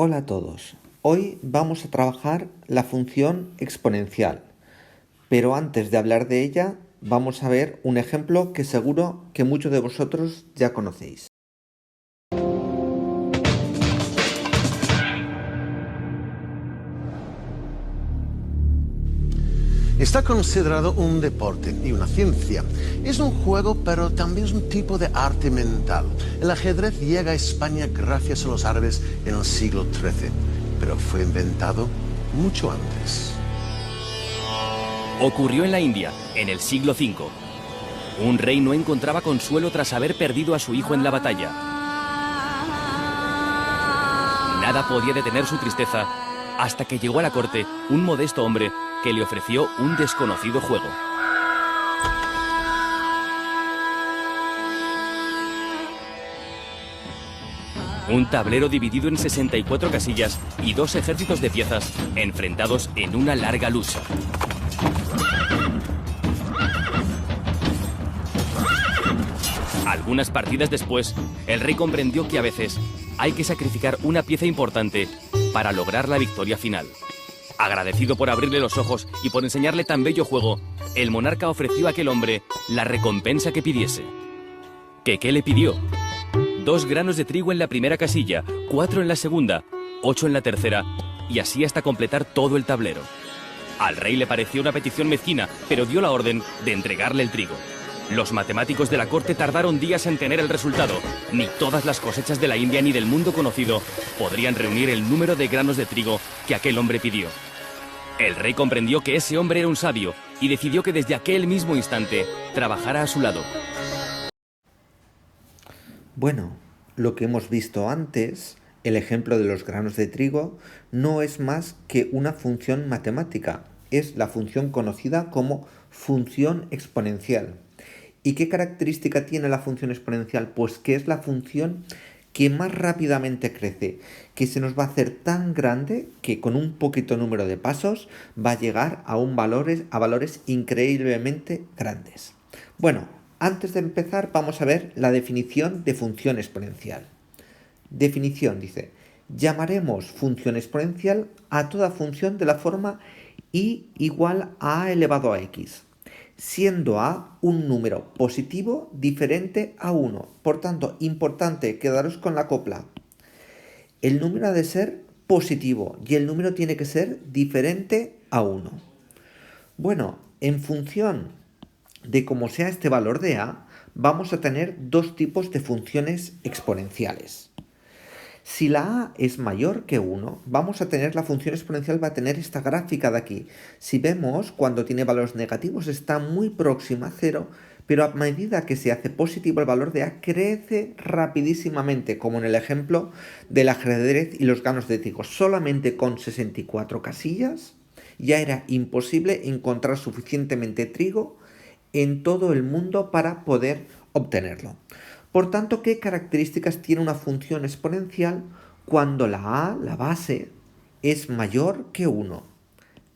Hola a todos. Hoy vamos a trabajar la función exponencial, pero antes de hablar de ella vamos a ver un ejemplo que seguro que muchos de vosotros ya conocéis. Está considerado un deporte y una ciencia. Es un juego, pero también es un tipo de arte mental. El ajedrez llega a España gracias a los árabes en el siglo XIII, pero fue inventado mucho antes. Ocurrió en la India, en el siglo V. Un rey no encontraba consuelo tras haber perdido a su hijo en la batalla. Nada podía detener su tristeza hasta que llegó a la corte un modesto hombre que le ofreció un desconocido juego. Un tablero dividido en 64 casillas y dos ejércitos de piezas enfrentados en una larga lucha. Algunas partidas después, el rey comprendió que a veces hay que sacrificar una pieza importante para lograr la victoria final. Agradecido por abrirle los ojos y por enseñarle tan bello juego, el monarca ofreció a aquel hombre la recompensa que pidiese. ¿Qué le pidió? 2 granos de trigo en la primera casilla, 4 en la segunda, 8 en la tercera, y así hasta completar todo el tablero. Al rey le pareció una petición mezquina, pero dio la orden de entregarle el trigo. Los matemáticos de la corte tardaron días en tener el resultado. Ni todas las cosechas de la India ni del mundo conocido podrían reunir el número de granos de trigo que aquel hombre pidió. El rey comprendió que ese hombre era un sabio y decidió que desde aquel mismo instante trabajara a su lado. Bueno, lo que hemos visto antes, el ejemplo de los granos de trigo, no es más que una función matemática. Es la función conocida como función exponencial. ¿Y qué característica tiene la función exponencial? Pues que es la función que más rápidamente crece, que se nos va a hacer tan grande que con un poquito número de pasos va a llegar a valores increíblemente grandes. Bueno, antes de empezar vamos a ver la definición de función exponencial. Definición dice: llamaremos función exponencial a toda función de la forma y igual a a elevado a x, siendo a un número positivo diferente a 1. Por tanto, importante, quedaros con la copla. El número ha de ser positivo y el número tiene que ser diferente a 1. Bueno, en función de cómo sea este valor de a, vamos a tener dos tipos de funciones exponenciales. Si la a es mayor que 1, vamos a tener la función exponencial, va a tener esta gráfica de aquí. Si vemos, cuando tiene valores negativos está muy próxima a 0, pero a medida que se hace positivo el valor de a crece rapidísimamente, como en el ejemplo del ajedrez y los granos de trigo. Solamente con 64 casillas ya era imposible encontrar suficientemente trigo en todo el mundo para poder obtenerlo. Por tanto, ¿qué características tiene una función exponencial cuando la a, la base, es mayor que 1?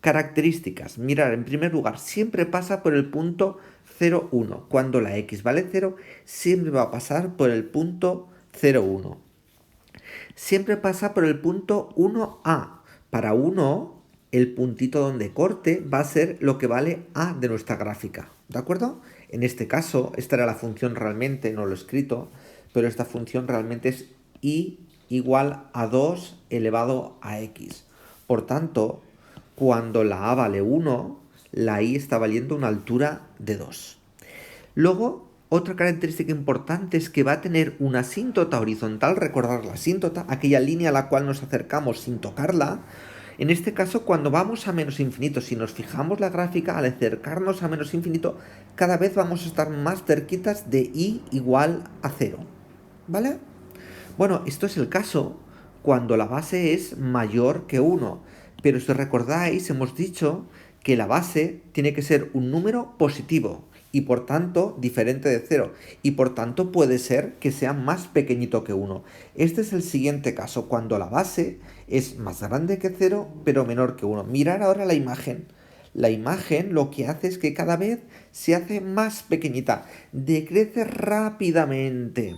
Características. Mirar, en primer lugar, siempre pasa por el punto 0, 1. Cuando la x vale 0, siempre va a pasar por el punto 0, 1. Siempre pasa por el punto 1a. Para 1, el puntito donde corte va a ser lo que vale a de nuestra gráfica. ¿De acuerdo? En este caso, esta era la función realmente, no lo he escrito, pero esta función realmente es y igual a 2 elevado a x. Por tanto, cuando la a vale 1, la y está valiendo una altura de 2. Luego, otra característica importante es que va a tener una asíntota horizontal. Recordar la asíntota, aquella línea a la cual nos acercamos sin tocarla. En este caso, cuando vamos a menos infinito, si nos fijamos la gráfica, al acercarnos a menos infinito, cada vez vamos a estar más cerquitas de y igual a 0. ¿Vale? Bueno, esto es el caso cuando la base es mayor que 1. Pero si recordáis, hemos dicho que la base tiene que ser un número positivo y por tanto diferente de 0. Y por tanto puede ser que sea más pequeñito que 1. Este es el siguiente caso, cuando la base es más grande que 0 pero menor que 1. Mirar ahora la imagen. La imagen lo que hace es que cada vez se hace más pequeñita, decrece rápidamente.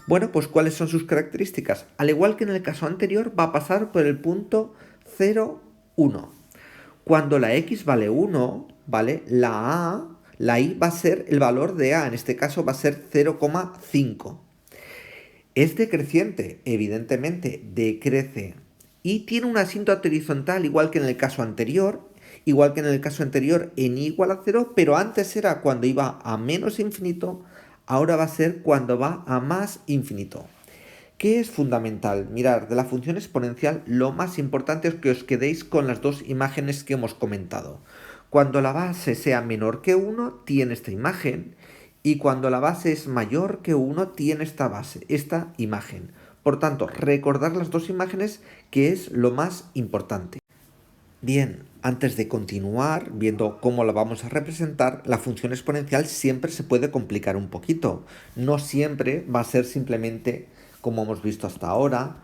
Bueno, pues ¿cuáles son sus características? Al igual que en el caso anterior, va a pasar por el punto 0, 1. Cuando la x vale 1, ¿vale? La y va a ser el valor de a, en este caso va a ser 0,5. Es decreciente, evidentemente, decrece. Y tiene una asíntota horizontal, igual que en el caso anterior, en y igual a 0, pero antes era cuando iba a menos infinito, ahora va a ser cuando va a más infinito. ¿Qué es fundamental? Mirad, de la función exponencial lo más importante es que os quedéis con las dos imágenes que hemos comentado. Cuando la base sea menor que 1, tiene esta imagen, y cuando la base es mayor que 1, tiene esta imagen. Por tanto, recordar las dos imágenes, que es lo más importante. Bien, antes de continuar viendo cómo la vamos a representar, la función exponencial siempre se puede complicar un poquito. No siempre va a ser simplemente, como hemos visto hasta ahora,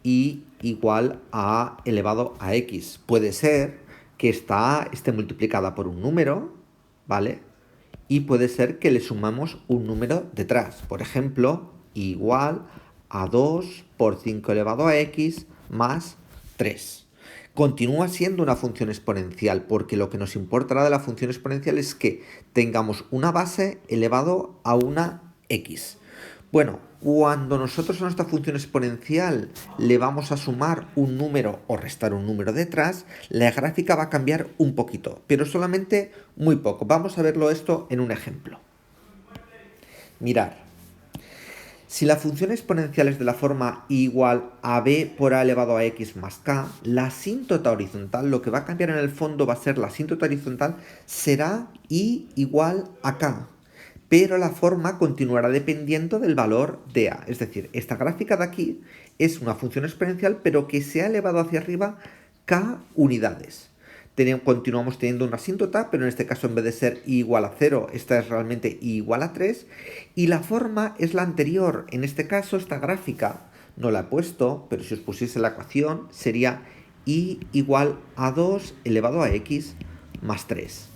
y igual a elevado a x. Puede ser que esta esté multiplicada por un número, ¿vale? Y puede ser que le sumamos un número detrás. Por ejemplo, igual a 2 por 5 elevado a x más 3. Continúa siendo una función exponencial, porque lo que nos importará de la función exponencial es que tengamos una base elevado a una x. Bueno, cuando nosotros a nuestra función exponencial le vamos a sumar un número o restar un número detrás, la gráfica va a cambiar un poquito, pero solamente muy poco. Vamos a verlo esto en un ejemplo. Mirad. Si la función exponencial es de la forma y igual a b por a elevado a x más k, la asíntota horizontal, lo que va a cambiar en el fondo va a ser la asíntota horizontal, será y igual a k. Pero la forma continuará dependiendo del valor de a. Es decir, esta gráfica de aquí es una función exponencial, pero que se ha elevado hacia arriba k unidades. Continuamos teniendo una asíntota, pero en este caso en vez de ser i igual a 0, esta es realmente i igual a 3. Y la forma es la anterior. En este caso, esta gráfica no la he puesto, pero si os pusiese la ecuación, sería i igual a 2 elevado a x más 3.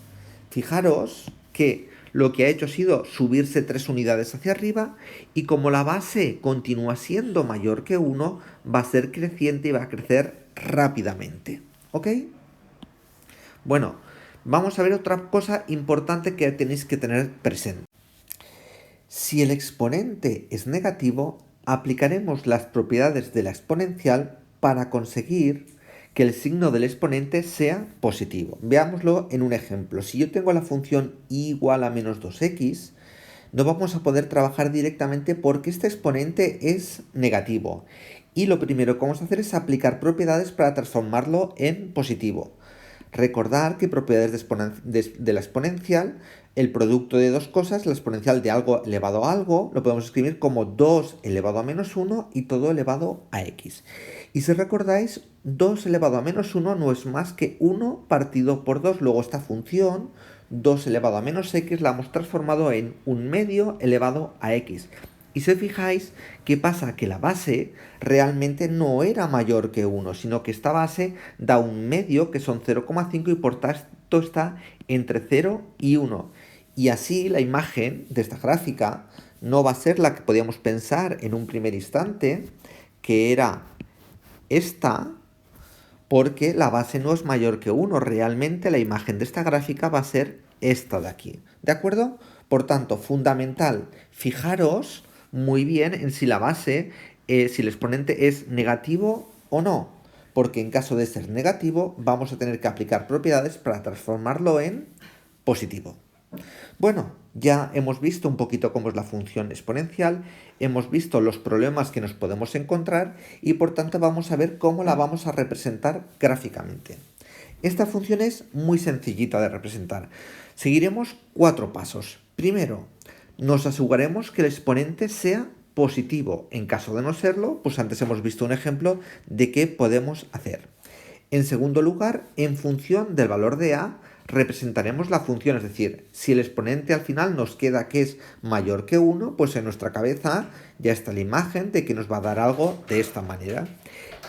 Fijaros que lo que ha hecho ha sido subirse 3 unidades hacia arriba, y como la base continúa siendo mayor que 1, va a ser creciente y va a crecer rápidamente. ¿Ok? Bueno, vamos a ver otra cosa importante que tenéis que tener presente. Si el exponente es negativo, aplicaremos las propiedades de la exponencial para conseguir que el signo del exponente sea positivo. Veámoslo en un ejemplo. Si yo tengo la función y igual a menos 2x, no vamos a poder trabajar directamente porque este exponente es negativo. Y lo primero que vamos a hacer es aplicar propiedades para transformarlo en positivo. Recordar que propiedades de la exponencial, el producto de dos cosas, la exponencial de algo elevado a algo, lo podemos escribir como 2 elevado a menos 1 y todo elevado a x. Y si recordáis, 2 elevado a menos 1 no es más que 1 partido por 2. Luego esta función, 2 elevado a menos x, la hemos transformado en 1 medio elevado a x. Y si os fijáis, ¿qué pasa? Que la base realmente no era mayor que 1, sino que esta base da 1 medio, que son 0,5, y por tanto está entre 0 y 1. Y así la imagen de esta gráfica no va a ser la que podíamos pensar en un primer instante, que era esta, porque la base no es mayor que 1. Realmente la imagen de esta gráfica va a ser esta de aquí. ¿De acuerdo? Por tanto, fundamental, fijaros muy bien en si la base, si el exponente es negativo o no, porque en caso de ser negativo vamos a tener que aplicar propiedades para transformarlo en positivo. Bueno, ya hemos visto un poquito cómo es la función exponencial, hemos visto los problemas que nos podemos encontrar y por tanto vamos a ver cómo la vamos a representar gráficamente. Esta función es muy sencillita de representar. Seguiremos 4 pasos. Primero, nos aseguraremos que el exponente sea positivo. En caso de no serlo, pues antes hemos visto un ejemplo de qué podemos hacer. En segundo lugar, en función del valor de a, representaremos la función, es decir, si el exponente al final nos queda que es mayor que 1, pues en nuestra cabeza ya está la imagen de que nos va a dar algo de esta manera.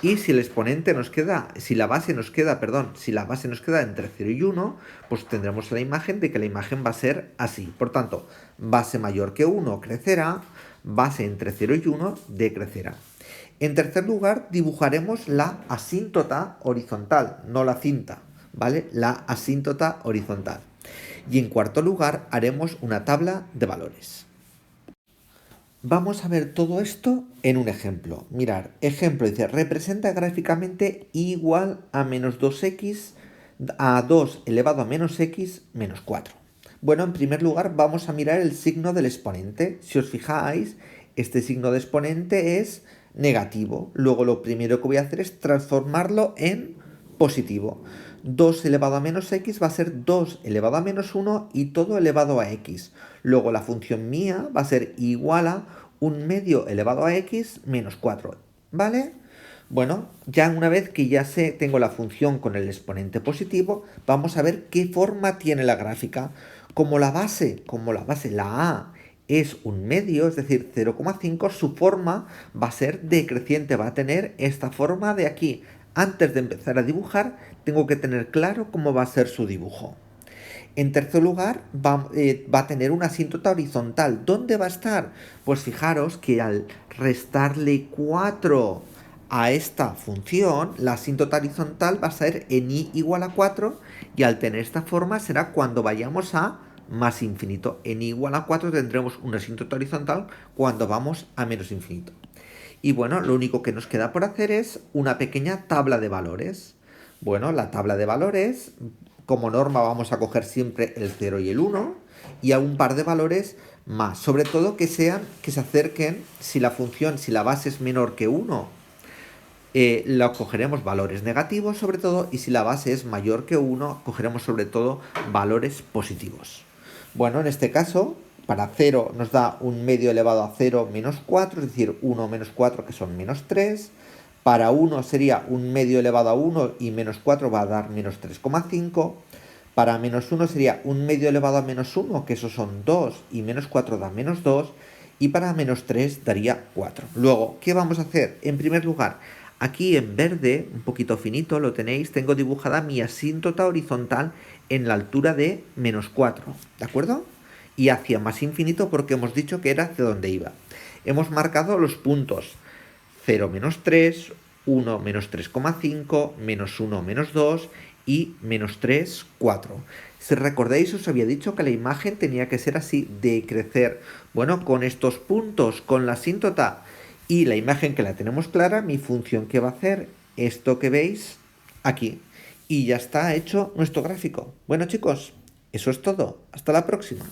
Y si el exponente nos queda, si la base nos queda entre 0 y 1, pues tendremos la imagen de que la imagen va a ser así. Por tanto, base mayor que 1 crecerá, base entre 0 y 1 decrecerá. En tercer lugar, dibujaremos la asíntota horizontal, no la cinta, ¿vale? La asíntota horizontal. Y en cuarto lugar, haremos una tabla de valores. Vamos a ver todo esto en un ejemplo. Mirar, ejemplo, dice, representa gráficamente y igual a menos 2x a 2 elevado a menos x menos 4. Bueno, en primer lugar vamos a mirar el signo del exponente. Si os fijáis, este signo de exponente es negativo. Luego lo primero que voy a hacer es transformarlo en positivo. 2 elevado a menos x va a ser 2 elevado a menos 1 y todo elevado a x. Luego la función mía va a ser igual a 1 medio elevado a x menos 4. ¿Vale? Bueno, ya una vez que ya tengo la función con el exponente positivo, vamos a ver qué forma tiene la gráfica. Como la base, la a, es 1 medio, es decir, 0,5, su forma va a ser decreciente, va a tener esta forma de aquí. Antes de empezar a dibujar, tengo que tener claro cómo va a ser su dibujo. En tercer lugar, va a tener una asíntota horizontal. ¿Dónde va a estar? Pues fijaros que al restarle 4 a esta función, la asíntota horizontal va a ser en y igual a 4 y al tener esta forma será cuando vayamos a más infinito. En y igual a 4 tendremos una asíntota horizontal cuando vamos a menos infinito. Y bueno, lo único que nos queda por hacer es una pequeña tabla de valores. Bueno, la tabla de valores, como norma vamos a coger siempre el 0 y el 1 y a un par de valores más. Sobre todo que se acerquen, si la base es menor que 1, cogeremos valores negativos sobre todo, y si la base es mayor que 1, cogeremos sobre todo valores positivos. Bueno, en este caso, para 0 nos da 1 medio elevado a 0 menos 4, es decir, 1 menos 4 que son menos 3. Para 1 sería 1 medio elevado a 1 y menos 4 va a dar menos 3,5. Para menos 1 sería 1 medio elevado a menos 1, que eso son 2, y menos 4 da menos 2. Y para menos 3 daría 4. Luego, ¿qué vamos a hacer? En primer lugar, aquí en verde, un poquito finito, lo tenéis, tengo dibujada mi asíntota horizontal en la altura de menos 4, ¿de acuerdo? Y hacia más infinito porque hemos dicho que era hacia donde iba. Hemos marcado los puntos 0 menos 3, 1 menos 3,5, menos 1 menos 2 y menos 3, 4. Si recordáis, os había dicho que la imagen tenía que ser así, decrecer. Bueno, con estos puntos, con la asíntota y la imagen que la tenemos clara, mi función que va a hacer esto que veis aquí. Y ya está hecho nuestro gráfico. Bueno, chicos, eso es todo. Hasta la próxima.